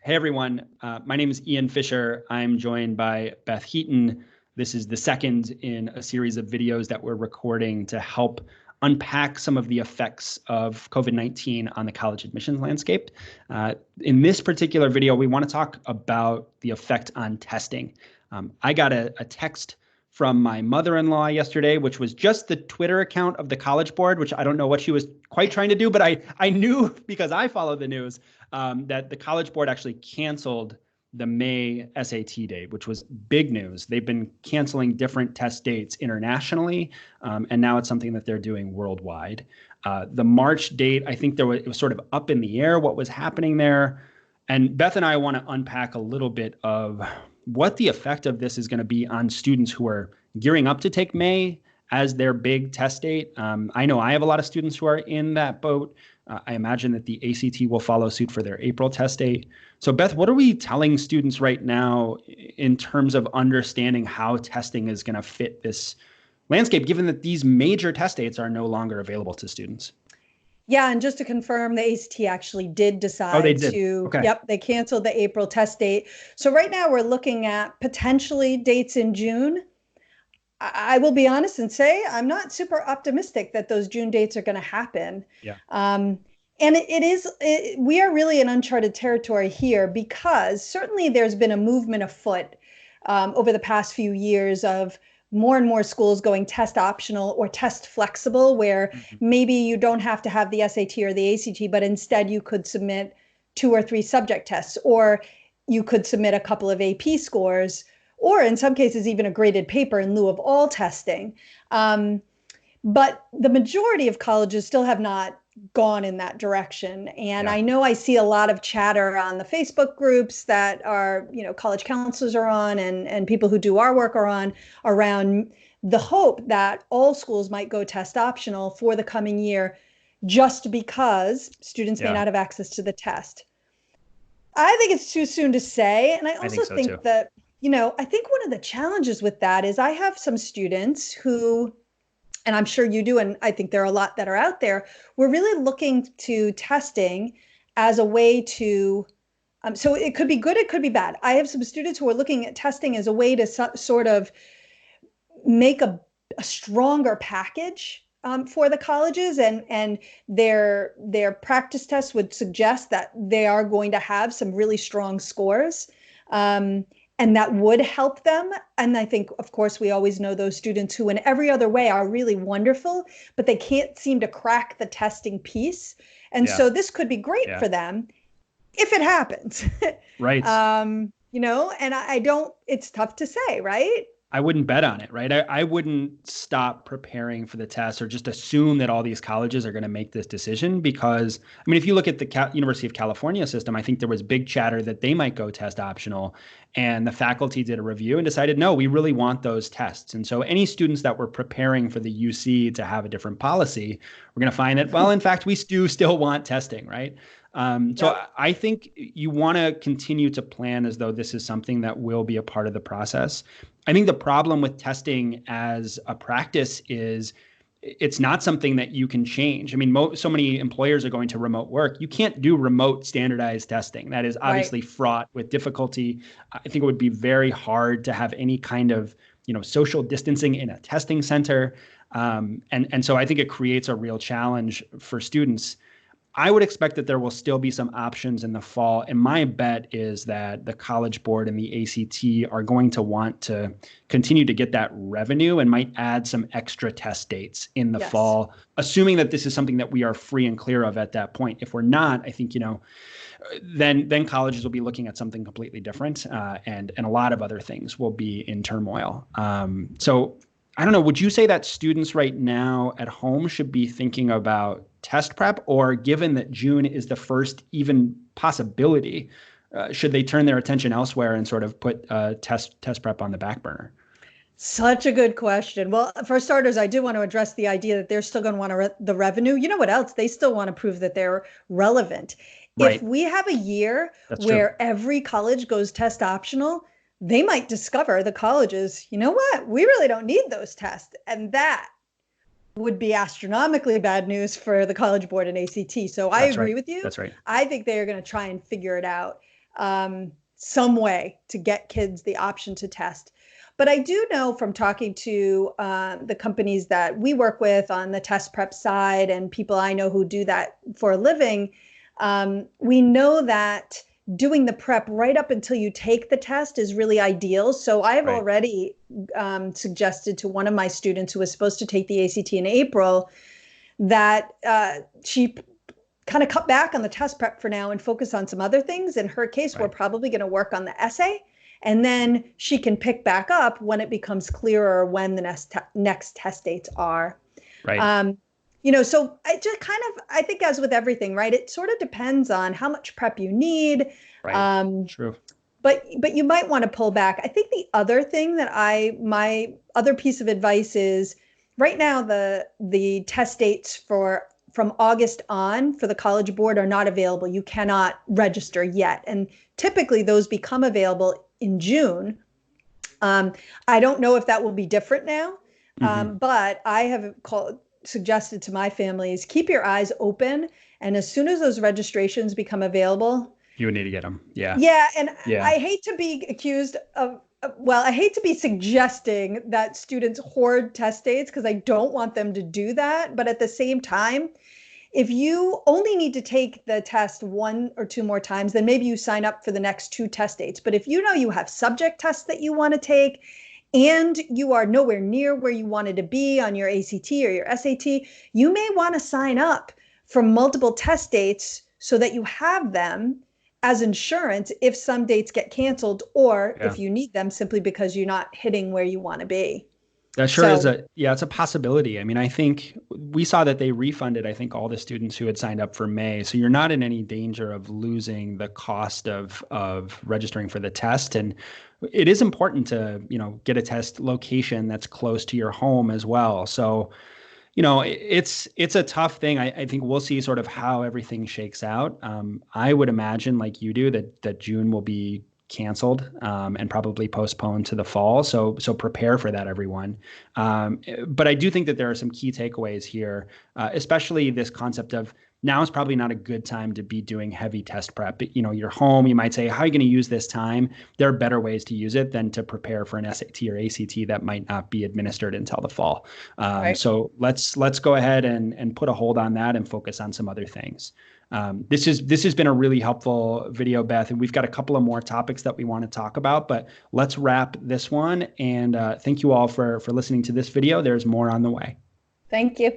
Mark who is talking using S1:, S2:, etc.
S1: Hey everyone, my name is Ian Fisher. I'm joined by Beth Heaton. This is the second in a series of videos that we're recording to help unpack some of the effects of COVID-19 on the college admissions landscape. In this particular video, we want to talk about the effect on testing. I got a text from my mother-in-law yesterday, which was just the Twitter account of the College Board, which I don't know what she was quite trying to do, but I knew because I follow the news that the College Board actually canceled the May SAT date, which was big news. They've been canceling different test dates internationally, and now it's something that they're doing worldwide. The March date, I think it was sort of up in the air what was happening there. And Beth and I want to unpack a little bit of what the effect of this is going to be on students who are gearing up to take May as their big test date. I know I have a lot of students who are in that boat. I imagine that the ACT will follow suit for their April test date. So Beth, what are we telling students right now in terms of understanding how testing is going to fit this landscape, given that these major test dates are no longer available to students?
S2: Yeah, and just to confirm, the ACT actually did decide
S1: Okay.
S2: Yep, they canceled the April test date. So right now we're looking at potentially dates in June. I will be honest and say I'm not super optimistic that those June dates are going to happen.
S1: Yeah.
S2: And we are really in uncharted territory here because certainly there's been a movement afoot over the past few years of more and more schools going test optional or test flexible, where maybe you don't have to have the SAT or the ACT, but instead you could submit 2 or 3 subject tests, or you could submit a couple of AP scores, or in some cases even a graded paper in lieu of all testing. But the majority of colleges still have not gone in that direction. And I know I see a lot of chatter on the Facebook groups that our, college counselors are on and people who do our work are on, around the hope that all schools might go test optional for the coming year just because students may not have access to the test. I think it's too soon to say. And I also think that, I think one of the challenges with that is I have some students who, and I'm sure you do, and I think there are a lot that are out there, we're really looking to testing as a way to, so it could be good, it could be bad. I have some students who are looking at testing as a way to sort of make a stronger package for the colleges, and their practice tests would suggest that they are going to have some really strong scores. And that would help them. And I think, of course, we always know those students who in every other way are really wonderful, but they can't seem to crack the testing piece. And so this could be great for them if it happens.
S1: Right.
S2: And it's tough to say, right?
S1: I wouldn't bet on it, right? I wouldn't stop preparing for the test or just assume that all these colleges are going to make this decision because, if you look at the University of California system, I think there was big chatter that they might go test optional, and the faculty did a review and decided, no, we really want those tests. And so any students that were preparing for the UC to have a different policy, we're going to find that, well, in fact, we do still want testing, right? So I think you want to continue to plan as though this is something that will be a part of the process. I think the problem with testing as a practice is it's not something that you can change. So many employers are going to remote work. You can't do remote standardized testing. That is obviously fraught with difficulty. I think it would be very hard to have any kind of, social distancing in a testing center. And so I think it creates a real challenge for students. I would expect that there will still be some options in the fall. And my bet is that the College Board and the ACT are going to want to continue to get that revenue and might add some extra test dates in the fall, assuming that this is something that we are free and clear of at that point. If we're not, I think, then colleges will be looking at something completely different, and a lot of other things will be in turmoil. So I don't know, would you say that students right now at home should be thinking about test prep, or given that June is the first even possibility, should they turn their attention elsewhere and sort of put test prep on the back burner?
S2: Such a good question. Well, for starters, I do want to address the idea that they're still going to want the revenue. You know what else? They still want to prove that they're relevant. Right. If we have a year where every college goes test optional, they might discover, the colleges, you know what? We really don't need those tests. And that would be astronomically bad news for the College Board and ACT. So I agree with you.
S1: That's right.
S2: I think they are going to try and figure it out. some way to get kids the option to test. But I do know from talking to the companies that we work with on the test prep side and people I know who do that for a living, we know that doing the prep right up until you take the test is really ideal. So I've already suggested to one of my students who was supposed to take the ACT in April that she kind of cut back on the test prep for now and focus on some other things. In her case, we're probably going to work on the essay, and then she can pick back up when it becomes clearer when the next test dates are.
S1: Right.
S2: So I just I think as with everything, right, it sort of depends on how much prep you need.
S1: Right. True.
S2: But you might want to pull back. I think the other thing that my other piece of advice is right now the test dates from August on for the College Board are not available. You cannot register yet. And typically those become available in June. I don't know if that will be different now, but I have suggested to my families, keep your eyes open. And as soon as those registrations become available,
S1: you would need to get them. Yeah.
S2: Yeah. And I hate to be accused of, I hate to be suggesting that students hoard test dates because I don't want them to do that. But at the same time, if you only need to take the test 1 or 2 more times, then maybe you sign up for the next 2 test dates. But if you know you have subject tests that you want to take and you are nowhere near where you wanted to be on your ACT or your SAT, you may want to sign up for multiple test dates so that you have them as insurance if some dates get canceled or if you need them simply because you're not hitting where you want to be.
S1: That sure is it's a possibility. I mean, I think we saw that they refunded, I think, all the students who had signed up for May. So you're not in any danger of losing the cost of registering for the test. And it is important to, get a test location that's close to your home as well. So, it's a tough thing. I think we'll see sort of how everything shakes out. I would imagine, like you do, that June will be canceled and probably postponed to the fall. So prepare for that, everyone. But I do think that there are some key takeaways here, especially this concept of now is probably not a good time to be doing heavy test prep. You're home, you might say, how are you going to use this time? There are better ways to use it than to prepare for an SAT or ACT that might not be administered until the fall. So let's go ahead and put a hold on that and focus on some other things. This has been a really helpful video, Beth, and we've got a couple of more topics that we want to talk about, but let's wrap this one. And thank you all for listening to this video. There's more on the way.
S2: Thank you.